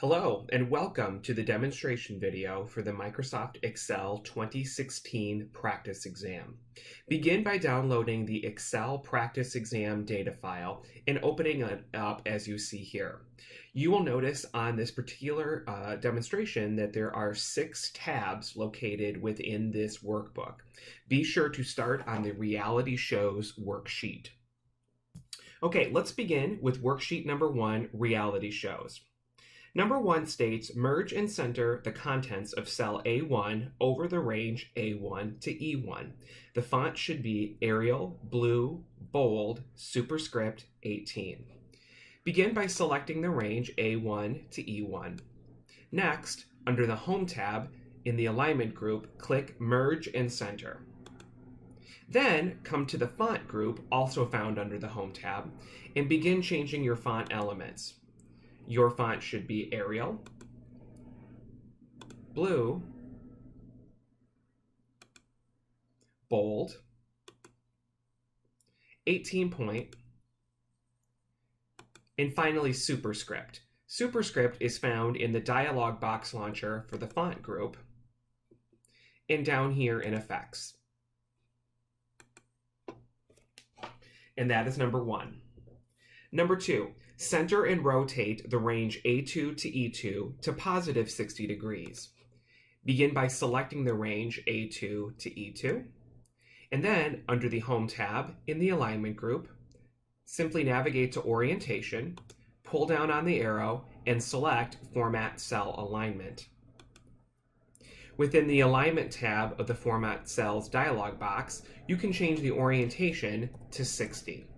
Hello, and welcome to the demonstration video for the Microsoft Excel 2016 Practice Exam. Begin by downloading the Excel Practice Exam data file and opening it up as you see here. You will notice on this particular demonstration that there are 6 tabs located within this workbook. Be sure to start on the Reality Shows worksheet. Okay, let's begin with worksheet number 1, Reality Shows. Number 1 states, merge and center the contents of cell A1 over the range A1 to E1. The font should be Arial, blue, bold, superscript 18. Begin by selecting the range A1 to E1. Next, under the Home tab, in the Alignment group, click Merge and Center. Then, come to the Font group, also found under the Home tab, and begin changing your font elements. Your font should be Arial, blue, bold, 18 point, and finally superscript. Superscript is found in the dialog box launcher for the font group and down here in Effects. And that is number 1. Number 2, center and rotate the range A2 to E2 to positive 60 degrees. Begin by selecting the range A2 to E2, and then under the Home tab in the Alignment group, simply navigate to Orientation, pull down on the arrow, and select Format Cell Alignment. Within the Alignment tab of the Format Cells dialog box, you can change the orientation to 60.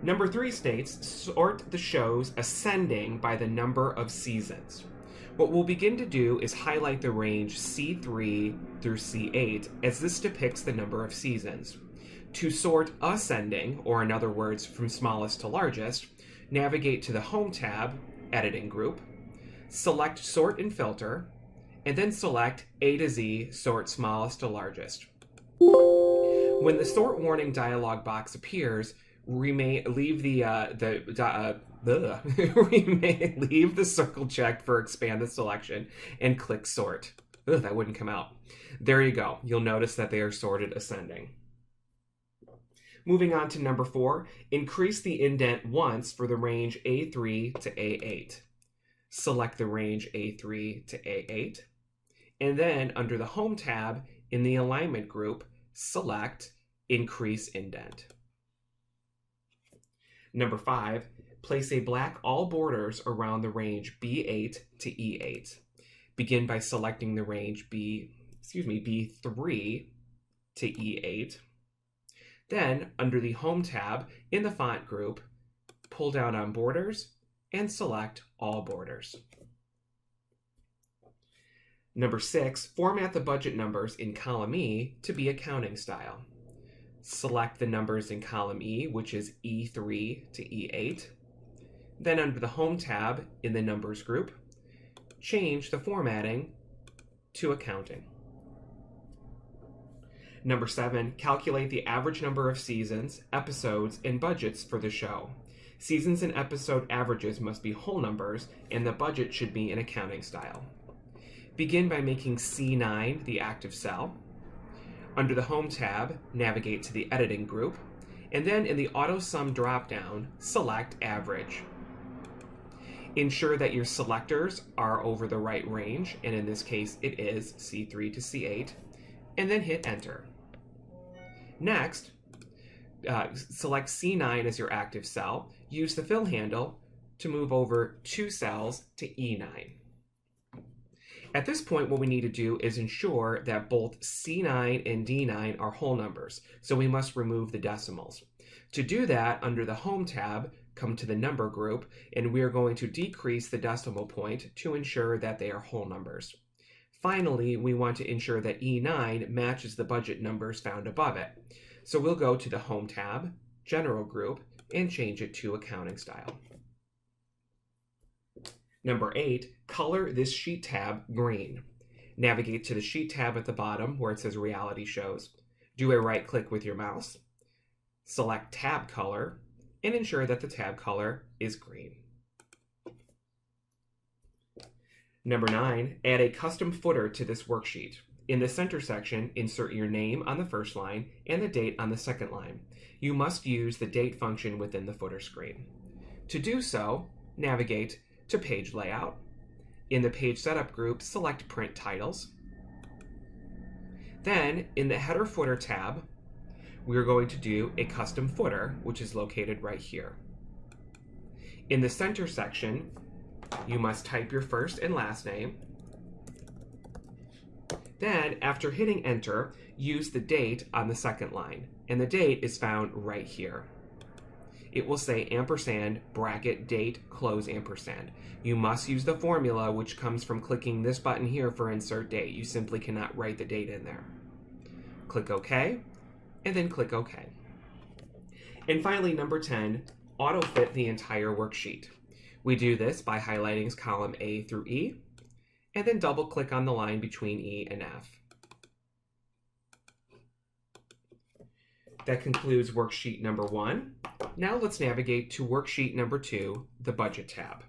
Number 3 states, sort the shows ascending by the number of seasons. What we'll begin to do is highlight the range C3 through C8 as this depicts the number of seasons. To sort ascending, or in other words, from smallest to largest, navigate to the Home tab, Editing group, select Sort and Filter, and then select A to Z, Sort Smallest to Largest. When the Sort Warning dialog box appears, we may leave the circle checked for Expand the Selection and click Sort. Ugh, that wouldn't come out. There you go. You'll notice that they are sorted ascending. Moving on to number 4, increase the indent once for the range A3 to A8. Select the range A3 to A8, and then under the Home tab in the Alignment group, select Increase Indent. Number 5, place a black all borders around the range B8 to E8. Begin by selecting the range B3 to E8. Then, under the Home tab in the Font group, pull down on Borders and select All Borders. Number 6, format the budget numbers in column E to be accounting style. Select the numbers in column E, which is E3 to E8. Then under the Home tab in the Numbers group, change the formatting to Accounting. Number 7, calculate the average number of seasons, episodes, and budgets for the show. Seasons and episode averages must be whole numbers, and the budget should be in accounting style. Begin by making C9 the active cell. Under the Home tab, navigate to the Editing group, and then in the Auto Sum dropdown, select Average. Ensure that your selectors are over the right range, and in this case it is C3 to C8, and then hit Enter. Next, select C9 as your active cell. Use the fill handle to move over 2 cells to E9. At this point, what we need to do is ensure that both C9 and D9 are whole numbers, so we must remove the decimals. To do that, under the Home tab, come to the Number group, and we are going to decrease the decimal point to ensure that they are whole numbers. Finally, we want to ensure that E9 matches the budget numbers found above it. So we'll go to the Home tab, General group, and change it to Accounting style. Number 8, color this sheet tab green. Navigate to the Sheet tab at the bottom where it says Reality Shows. Do a right click with your mouse, select Tab Color, and ensure that the tab color is green. Number 9, add a custom footer to this worksheet. In the center section, insert your name on the first line and the date on the second line. You must use the date function within the footer screen. To do so, navigate to Page Layout. In the Page Setup group, select Print Titles. Then, in the Header Footer tab, we're going to do a custom footer, which is located right here. In the center section, you must type your first and last name. Then, after hitting Enter, use the date on the second line, and the date is found right here. It will say ampersand, bracket, date, close ampersand. You must use the formula, which comes from clicking this button here for Insert Date. You simply cannot write the date in there. Click OK, and then click OK. And finally, number 10, AutoFit the entire worksheet. We do this by highlighting column A through E, and then double-click on the line between E and F. That concludes worksheet number 1. Now let's navigate to worksheet number 2, the Budget tab.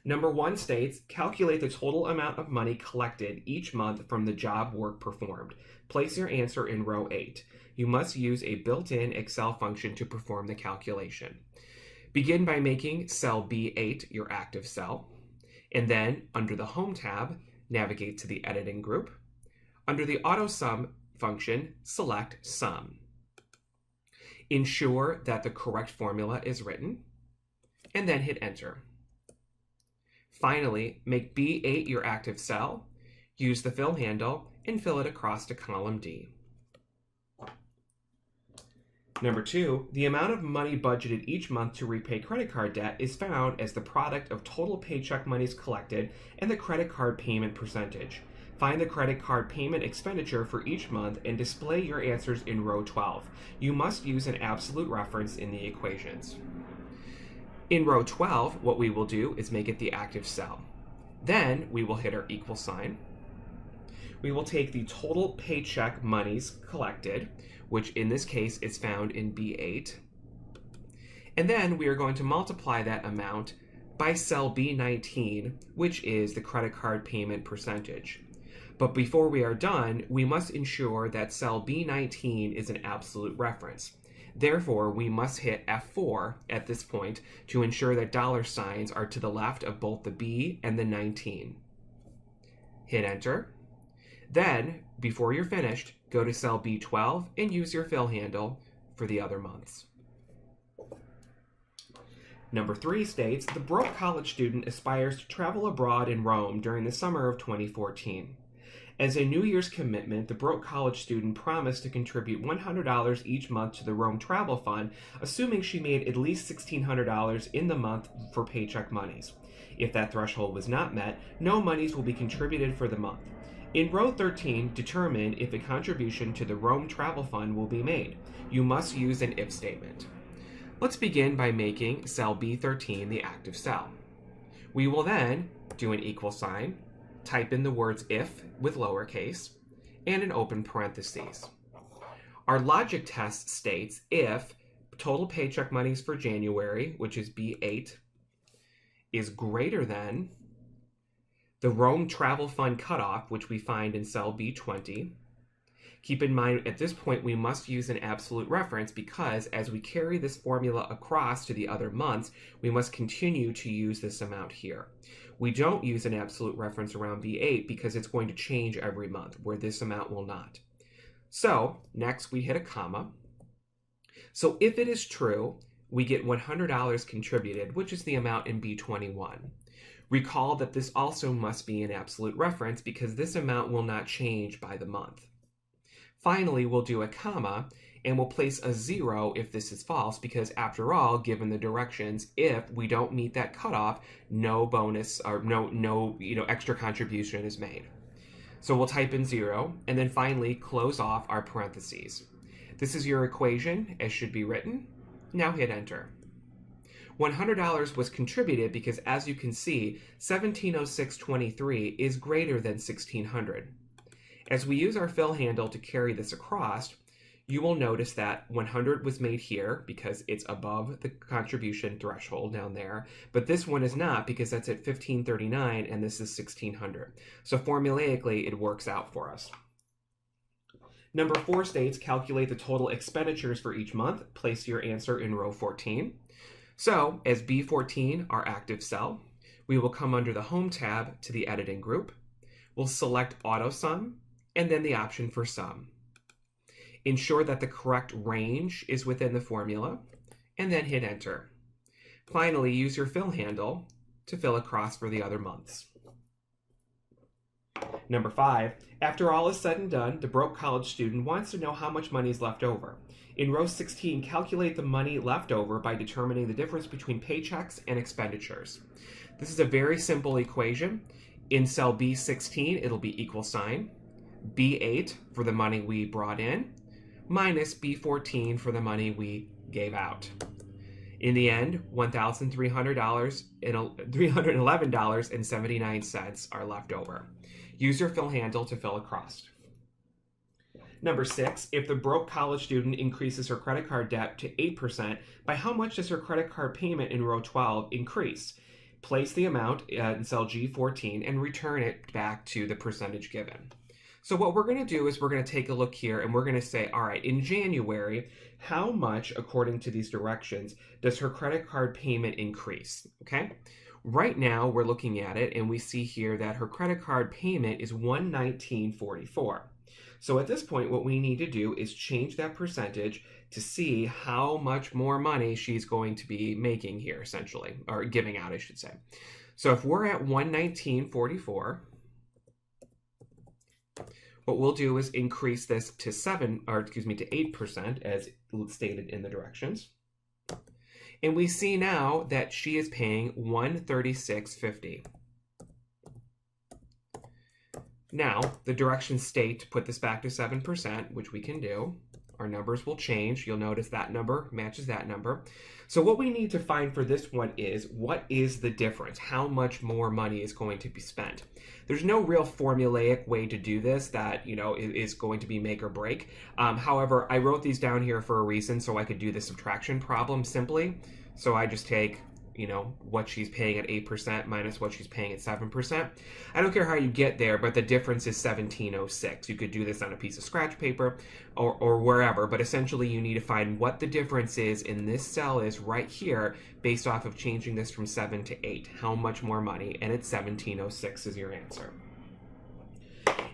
Number 1 states, calculate the total amount of money collected each month from the job work performed. Place your answer in row 8. You must use a built-in Excel function to perform the calculation. Begin by making cell B8 your active cell, and then under the Home tab, navigate to the Editing group. Under the AutoSum function, select Sum. Ensure that the correct formula is written, and then hit Enter. Finally, make B8 your active cell, use the fill handle, and fill it across to column D. Number 2, the amount of money budgeted each month to repay credit card debt is found as the product of total paycheck monies collected and the credit card payment percentage. Find the credit card payment expenditure for each month and display your answers in row 12. You must use an absolute reference in the equations. In row 12, what we will do is make it the active cell. Then we will hit our equal sign. We will take the total paycheck monies collected, which in this case is found in B8. And then we are going to multiply that amount by cell B19, which is the credit card payment percentage. But before we are done, we must ensure that cell B19 is an absolute reference. Therefore, we must hit F4 at this point to ensure that dollar signs are to the left of both the B and the 19. Hit Enter. Then, before you're finished, go to cell B12 and use your fill handle for the other months. Number 3 states, the broke college student aspires to travel abroad in Rome during the summer of 2014. As a New Year's commitment, the broke college student promised to contribute $100 each month to the Rome Travel Fund, assuming she made at least $1,600 in the month for paycheck monies. If that threshold was not met, no monies will be contributed for the month. In row 13, determine if a contribution to the Rome Travel Fund will be made. You must use an if statement. Let's begin by making cell B13 the active cell. We will then do an equal sign, type in the words if with lowercase, and an open parentheses. Our logic test states if total paycheck monies for January, which is B8, is greater than the Rome Travel Fund cutoff, which we find in cell B20. Keep in mind, at this point, we must use an absolute reference because as we carry this formula across to the other months, we must continue to use this amount here. We don't use an absolute reference around B8 because it's going to change every month, where this amount will not. So, next we hit a comma. So if it is true, we get $100 contributed, which is the amount in B21. Recall that this also must be an absolute reference because this amount will not change by the month. Finally, we'll do a comma, and we'll place a 0 if this is false, because after all, given the directions, if we don't meet that cutoff, no bonus or no extra contribution is made. So we'll type in 0, and then finally close off our parentheses. This is your equation, as should be written. Now hit Enter. $100 was contributed because, as you can see, 1706.23 is greater than 1600. As we use our fill handle to carry this across, you will notice that 100 was made here because it's above the contribution threshold down there, but this one is not because that's at 1539 and this is 1600. So formulaically, it works out for us. Number 4 states calculate the total expenditures for each month. Place your answer in row 14. So as B14, our active cell, we will come under the Home tab to the Editing group. We'll select Auto Sum and then the option for Sum. Ensure that the correct range is within the formula, and then hit Enter. Finally, use your fill handle to fill across for the other months. Number 5, after all is said and done, the broke college student wants to know how much money is left over. In row 16, calculate the money left over by determining the difference between paychecks and expenditures. This is a very simple equation. In cell B16, it'll be equal sign, B8 for the money we brought in, minus B14 for the money we gave out. In the end, $1,311.79 are left over. Use your fill handle to fill across. Number 6, if the broke college student increases her credit card debt to 8%, by how much does her credit card payment in row 12 increase? Place the amount in cell G14 and return it back to the percentage given. So what we're going to do is we're going to take a look here and we're going to say, all right, in January, how much, according to these directions, does her credit card payment increase? Okay. Right now, we're looking at it and we see here that her credit card payment is $119.44. So at this point, what we need to do is change that percentage to see how much more money she's going to be making here, essentially, or giving out, I should say. So if we're at $119.44, what we'll do is increase this to 8% as stated in the directions. And we see now that she is paying $136.50. Now, the directions state to put this back to 7%, which we can do. Our numbers will change. You'll notice that number matches that number. So what we need to find for this one is, what is the difference? How much more money is going to be spent? There's no real formulaic way to do this that, is going to be make or break. However, I wrote these down here for a reason so I could do the subtraction problem simply. So I just take, what she's paying at 8% minus what she's paying at 7%. I don't care how you get there, but the difference is 1706. You could do this on a piece of scratch paper or wherever, but essentially you need to find what the difference is in this cell is right here based off of changing this from 7 to 8. How much more money? And it's 1706 is your answer.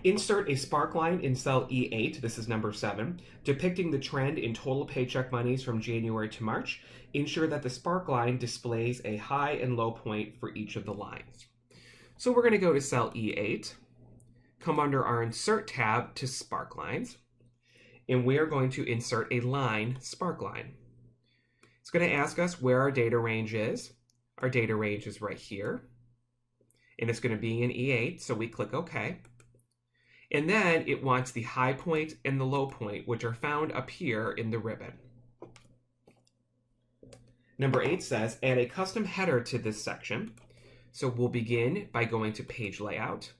Insert a spark line in cell E8, this is number 7, depicting the trend in total paycheck monies from January to March. Ensure that the spark line displays a high and low point for each of the lines. So we're going to go to cell E8, come under our Insert tab to Spark Lines, and we are going to insert a line spark line. It's going to ask us where our data range is. Our data range is right here, and it's going to be in E8, so we click OK. And then it wants the high point and the low point, which are found up here in the ribbon. Number 8 says, add a custom header to this section. So we'll begin by going to Page Layout,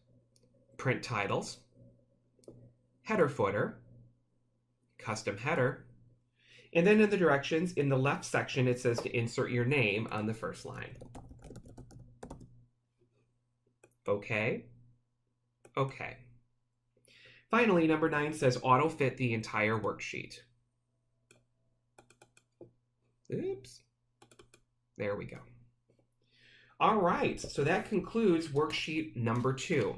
Print Titles, Header Footer, Custom Header, and then in the directions, in the left section, it says to insert your name on the first line. Okay. Okay. Finally, number 9 says AutoFit the entire worksheet. Oops. There we go. All right, so that concludes worksheet number 2.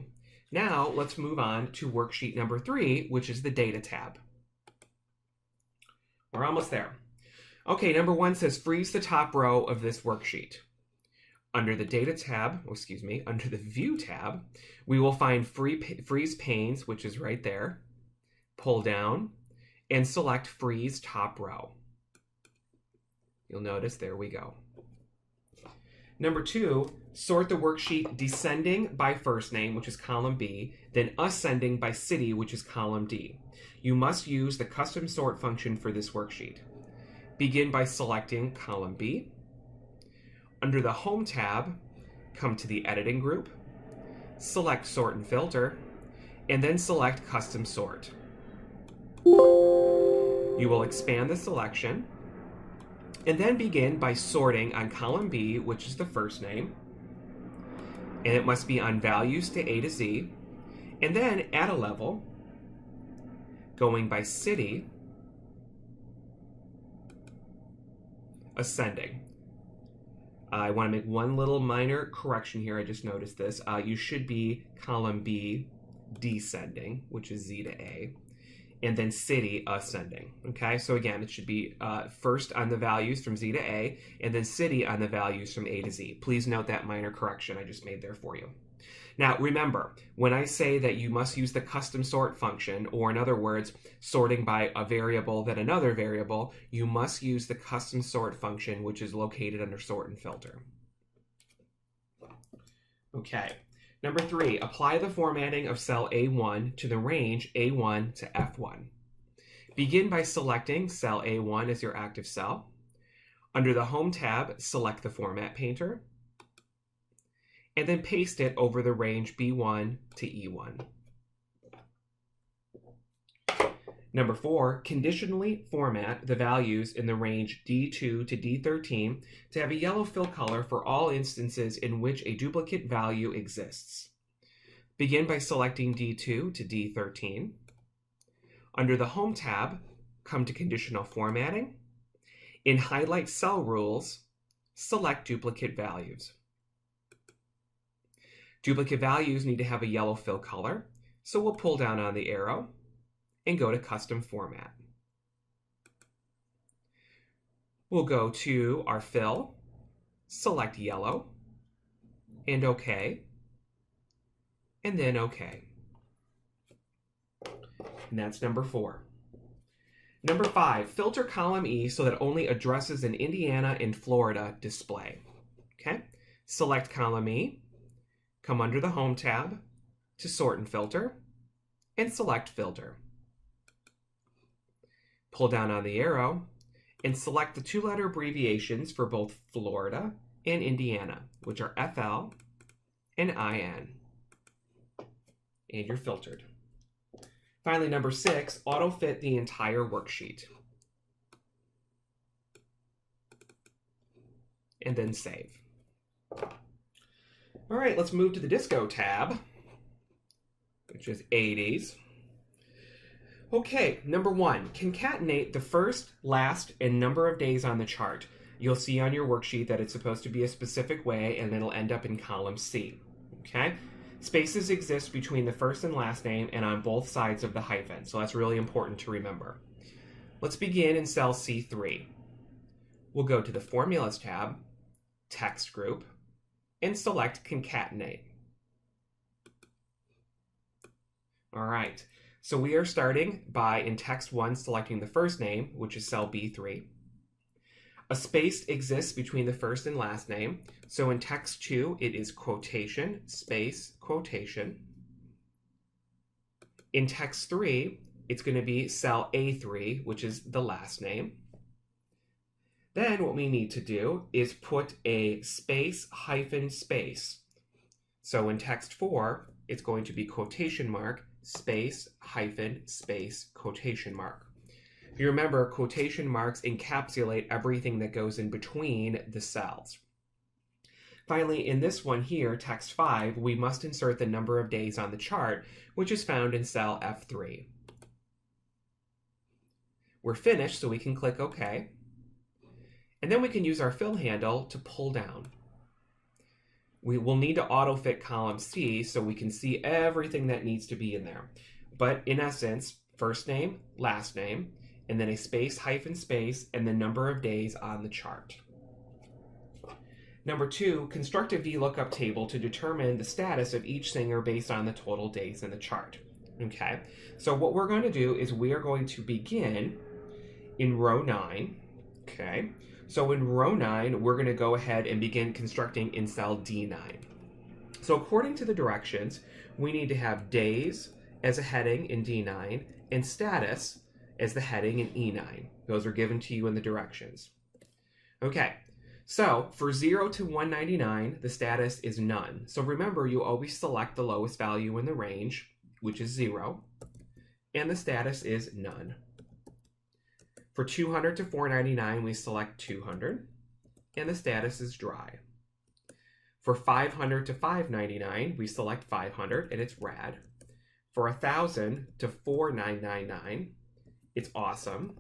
Now let's move on to worksheet number 3, which is the Data tab. We're almost there. Okay, number 1 says freeze the top row of this worksheet. Under the Data tab, under the View tab, we will find Freeze Panes, which is right there. Pull down and select Freeze Top Row. You'll notice, there we go. Number 2, sort the worksheet descending by first name, which is column B, then ascending by city, which is column D. You must use the custom sort function for this worksheet. Begin by selecting column B. Under the Home tab, come to the Editing group, select Sort and Filter, and then select Custom Sort. You will expand the selection and then begin by sorting on column B, which is the first name, and it must be on values to A to Z, and then add a level going by city, ascending. I want to make one little minor correction here. I just noticed this. You should be column B descending, which is Z to A, and then city ascending. Okay, so again, it should be first on the values from Z to A, and then city on the values from A to Z. Please note that minor correction I just made there for you. Now, remember, when I say that you must use the custom sort function, or in other words, sorting by a variable then another variable, you must use the custom sort function, which is located under sort and filter. Okay. Number 3, apply the formatting of cell A1 to the range A1 to F1. Begin by selecting cell A1 as your active cell. Under the Home tab, select the Format Painter, and then paste it over the range B1 to E1. Number 4, conditionally format the values in the range D2 to D13 to have a yellow fill color for all instances in which a duplicate value exists. Begin by selecting D2 to D13. Under the Home tab, come to Conditional Formatting. In Highlight Cell Rules, select Duplicate Values. Duplicate values need to have a yellow fill color, so we'll pull down on the arrow and go to Custom Format. We'll go to our fill, select yellow, and OK, and then OK. And that's number 4. Number 5, filter column E so that only addresses in Indiana and Florida display. Okay, select column E, come under the Home tab to Sort and Filter, and select Filter. Pull down on the arrow and select the 2-letter abbreviations for both Florida and Indiana, which are FL and IN. And you're filtered. Finally, number 6, AutoFit the entire worksheet. And then save. All right, let's move to the Disco tab, which is 80s. Okay, number 1, concatenate the first, last, and number of days on the chart. You'll see on your worksheet that it's supposed to be a specific way, and it'll end up in column C. Okay? Spaces exist between the first and last name and on both sides of the hyphen, so that's really important to remember. Let's begin in cell C3. We'll go to the Formulas tab, Text Group, and select Concatenate. All right, so we are starting by, in Text 1, selecting the first name, which is cell B3. A space exists between the first and last name, so in Text 2, it is quotation, space, quotation. In Text 3, it's going to be cell A3, which is the last name. Then what we need to do is put a space hyphen space. So in Text 4, it's going to be quotation mark, space, hyphen, space, quotation mark. If you remember, quotation marks encapsulate everything that goes in between the cells. Finally, in this one here, Text 5, we must insert the number of days on the chart, which is found in cell F3. We're finished, so we can click OK. And then we can use our fill handle to pull down. We will need to AutoFit column C so we can see everything that needs to be in there. But in essence, first name, last name, and then a space hyphen space, and the number of days on the chart. Number 2, construct a VLOOKUP table to determine the status of each singer based on the total days in the chart. Okay, so what we're going to do is we are going to begin in row 9. Okay, so in row 9, we're going to go ahead and begin constructing in cell D9. So according to the directions, we need to have days as a heading in D9 and status as the heading in E9. Those are given to you in the directions. Okay, so for 0 to 199, the status is none. So remember, you always select the lowest value in the range, which is 0, and the status is none. For 200 to 499, we select 200, and the status is dry. For 500 to 599, we select 500, and it's rad. For 1,000 to 4,999, it's awesome.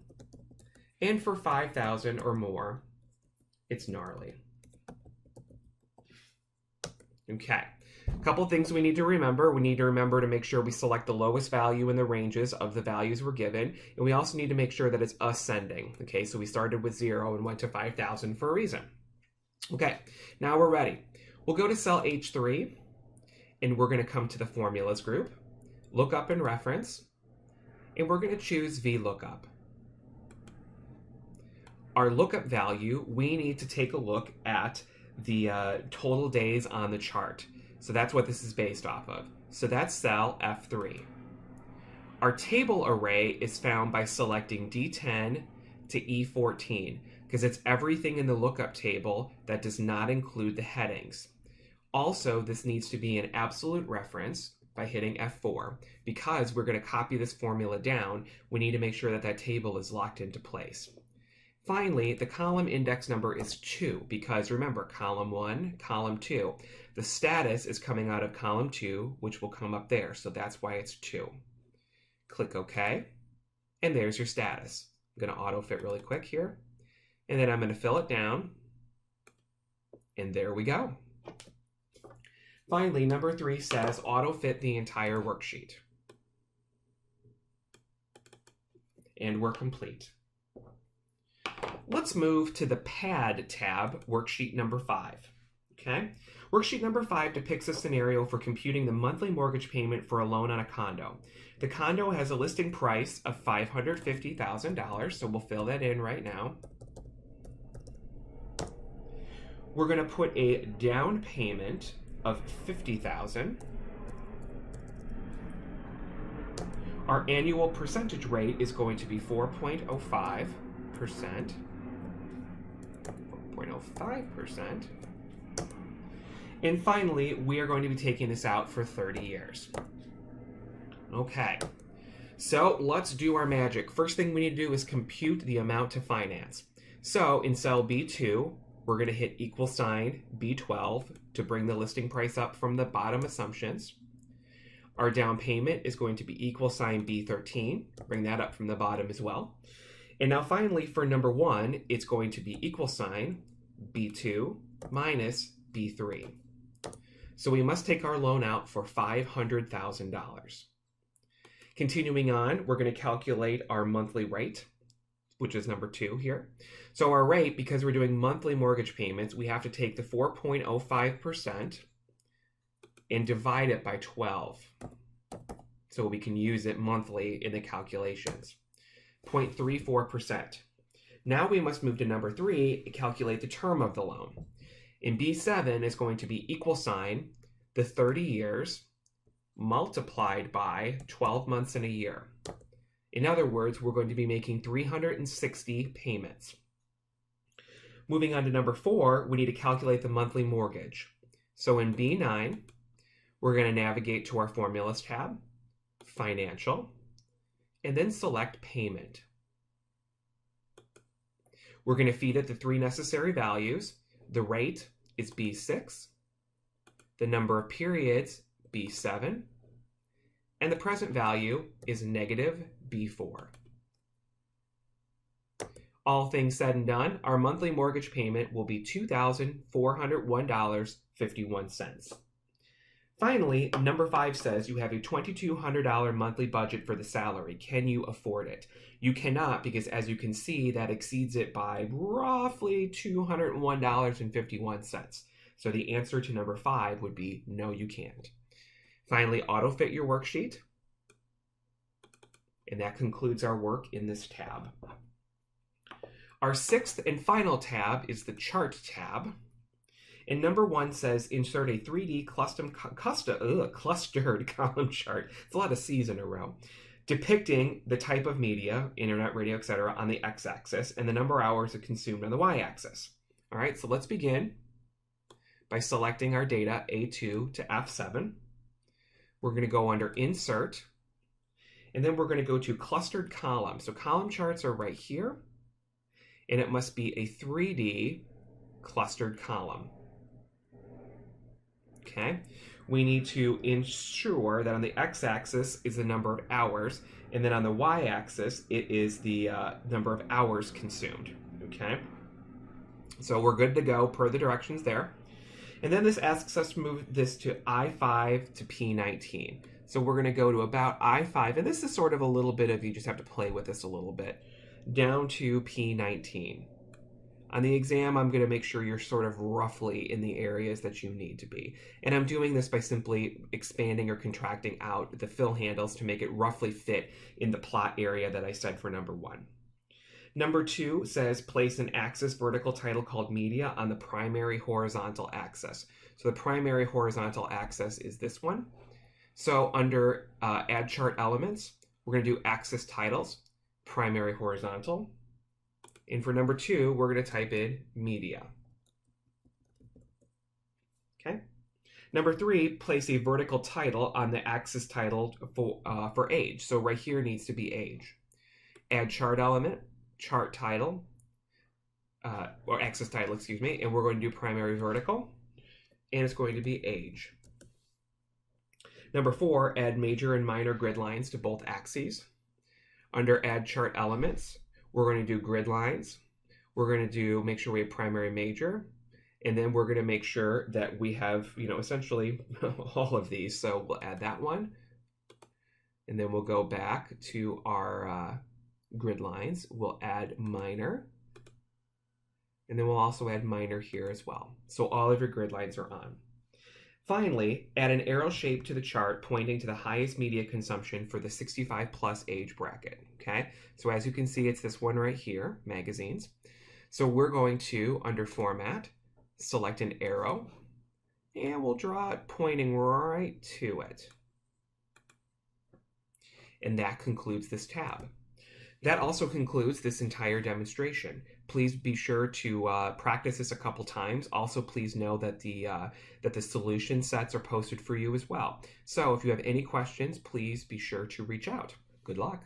And for 5,000 or more, it's gnarly. Okay, a couple things we need to remember. We need to remember to make sure we select the lowest value in the ranges of the values we're given. And we also need to make sure that it's ascending. Okay, so we started with 0 and went to 5,000 for a reason. Okay, now we're ready. We'll go to cell H3, and we're going to come to the formulas group, lookup and reference, and we're going to choose VLOOKUP. Our lookup value, we need to take a look at the total days on the chart. So that's what this is based off of. So that's cell F3. Our table array is found by selecting D10 to E14, because it's everything in the lookup table that does not include the headings. Also, this needs to be an absolute reference by hitting F4. Because we're going to copy this formula down, we need to make sure that that table is locked into place. Finally, the column index number is 2, because remember, column 1, column 2. The status is coming out of column 2, which will come up there, so that's why it's 2. Click OK, and there's your status. I'm going to AutoFit really quick here, and then I'm going to fill it down, and there we go. Finally, number 3 says AutoFit the entire worksheet. And we're complete. Let's move to the Pad tab, worksheet number 5. Okay? Worksheet number 5 depicts a scenario for computing the monthly mortgage payment for a loan on a condo. The condo has a listing price of $550,000, so we'll fill that in right now. We're going to put a down payment of $50,000. Our annual percentage rate is going to be 4.05%. 4.05%. And finally, we are going to be taking this out for 30 years. Okay, so let's do our magic. First thing we need to do is compute the amount to finance. So in cell B2, we're going to hit = B12 to bring the listing price up from the bottom assumptions. Our down payment is going to be = B13, bring that up from the bottom as well. And now finally, for number 1, it's going to be = B2 minus B3. So we must take our loan out for $500,000. Continuing on, we're going to calculate our monthly rate, which is number 2 here. So our rate, because we're doing monthly mortgage payments, we have to take the 4.05% and divide it by 12. So we can use it monthly in the calculations. 0.34%. Now we must move to number 3 and calculate the term of the loan. In B7 is going to be = the 30 years multiplied by 12 months in a year. In other words, we're going to be making 360 payments. Moving on to number 4, we need to calculate the monthly mortgage. So in B9, we're going to navigate to our Formulas tab, Financial, and then select Payment. We're going to feed it the 3 necessary values. The rate is B6, the number of periods, B7, and the present value is -B4. All things said and done, our monthly mortgage payment will be $2,401.51. Finally, number 5 says you have a $2,200 monthly budget for the salary. Can you afford it? You cannot, because as you can see, that exceeds it by roughly $201.51. So the answer to number 5 would be no, you can't. Finally, AutoFit your worksheet. And that concludes our work in this tab. Our 6th and final tab is the Chart tab. And number 1 says insert a 3D clustered column chart. It's a lot of C's in a row. Depicting the type of media, internet, radio, etc. on the x-axis and the number of hours it consumed on the y-axis. All right, so let's begin by selecting our data A2 to F7. We're going to go under Insert. And then we're going to go to clustered columns. So column charts are right here, and it must be a 3D clustered column. Okay, we need to ensure that on the x-axis is the number of hours, and then on the y-axis it is the number of hours consumed. Okay, so we're good to go per the directions there. And then this asks us to move this to I5 to P19. So we're going to go to about I5, and this is sort of a little bit of, you just have to play with this a little bit, down to P19. On the exam, I'm going to make sure you're sort of roughly in the areas that you need to be. And I'm doing this by simply expanding or contracting out the fill handles to make it roughly fit in the plot area that I said for number 1. Number 2 says place an axis vertical title called media on the primary horizontal axis. So the primary horizontal axis is this one. So under add chart elements, we're going to do axis titles, primary horizontal. And for number 2, we're going to type in media. Okay. Number 3, place a vertical title on the axis title for age. So right here needs to be age. Add chart element, chart title, or axis title, excuse me, and we're going to do primary vertical, and it's going to be age. Number 4, add major and minor grid lines to both axes. Under add chart elements, we're going to do grid lines. We're going to make sure we have primary, major, and then we're going to make sure that we have, essentially all of these. So we'll add that one, and then we'll go back to our grid lines. We'll add minor, and then we'll also add minor here as well. So all of your grid lines are on. Finally, add an arrow shape to the chart pointing to the highest media consumption for the 65 plus age bracket. Okay, so as you can see, it's this one right here, magazines. So we're going to, under format, select an arrow, and we'll draw it pointing right to it. And that concludes this tab. That also concludes this entire demonstration. Please be sure to practice this a couple times. Also, please know that the solution sets are posted for you as well. So if you have any questions, please be sure to reach out. Good luck.